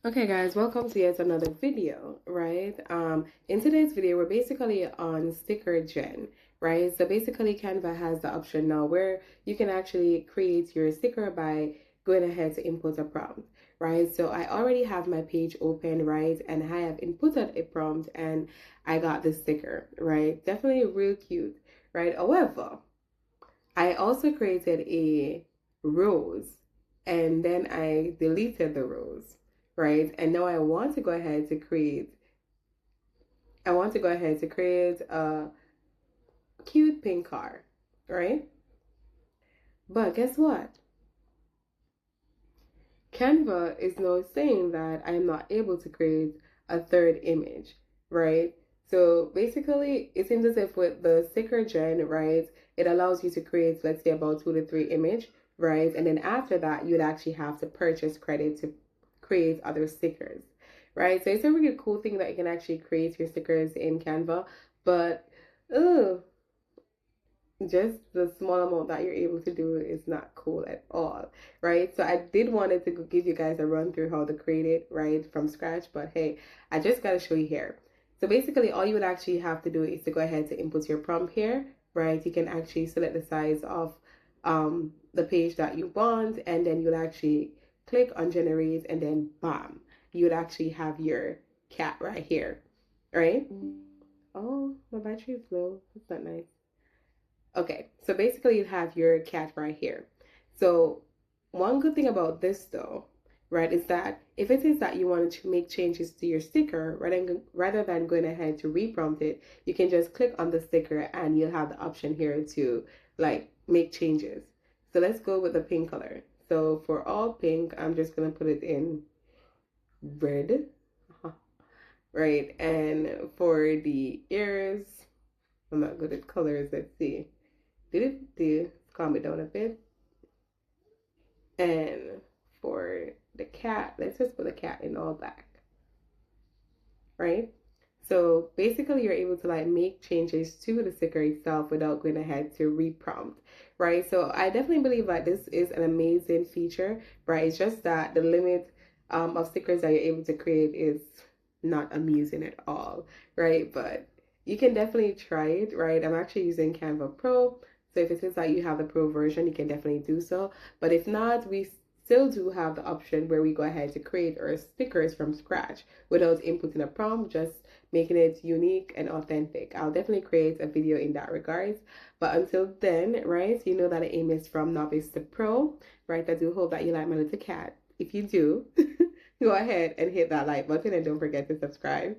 Okay guys, welcome to yet another video, right? In today's video, we're basically on sticker gen, right? So basically Canva has the option now where you can actually create your sticker by going ahead to input a prompt, right? So I already have my page open, right? And I have inputted a prompt and I got the sticker, right? Definitely real cute, right? However, I also created a rose and then I deleted the rose, right? And now I want to go ahead to create a cute pink car, right? But guess what? Canva is now saying that I am not able to create a third image, right? So basically, it seems as if with the sticker gen, right, it allows you to create, let's say, about 2 to 3 image, right? And then after that, you'd actually have to purchase credit to create other stickers, right? So it's a really cool thing that you can actually create your stickers in Canva, but ugh, just the small amount that you're able to do is not cool at all, right? So I did wanted to give you guys a run through how to create it right from scratch, but hey, I just got to show you here. So basically all you would actually have to do is to go ahead to input your prompt here, right? You can actually select the size of the page that you want, and then you'll actually click on generate, and then bam, you would actually have your cat right here, right? Oh, my battery is low. That's not nice. Okay, so basically you have your cat right here. So one good thing about this though, right, is that if it is that you wanted to make changes to your sticker, rather than going ahead to reprompt it, you can just click on the sticker and you'll have the option here to like make changes. So let's go with the pink color. So for all pink, I'm just gonna put it in red, right? And for the ears, I'm not good at colors. Let's see. Do calm it down a bit. And for the cat, let's just put the cat in all black, right? So basically you're able to like make changes to the sticker itself without going ahead to reprompt, right? So I definitely believe that this is an amazing feature, right? It's just that the limit of stickers that you're able to create is not amusing at all, right? But you can definitely try it, right? I'm actually using Canva Pro. So if it is that you have the pro version, you can definitely do so. But if not, we still do have the option where we go ahead to create our stickers from scratch without inputting a prompt, just making it unique and authentic. I'll definitely create a video in that regards. But until then, right, you know that the aim is from novice to pro, right? I do hope that you like my little cat. If you do, go ahead and hit that like button and don't forget to subscribe.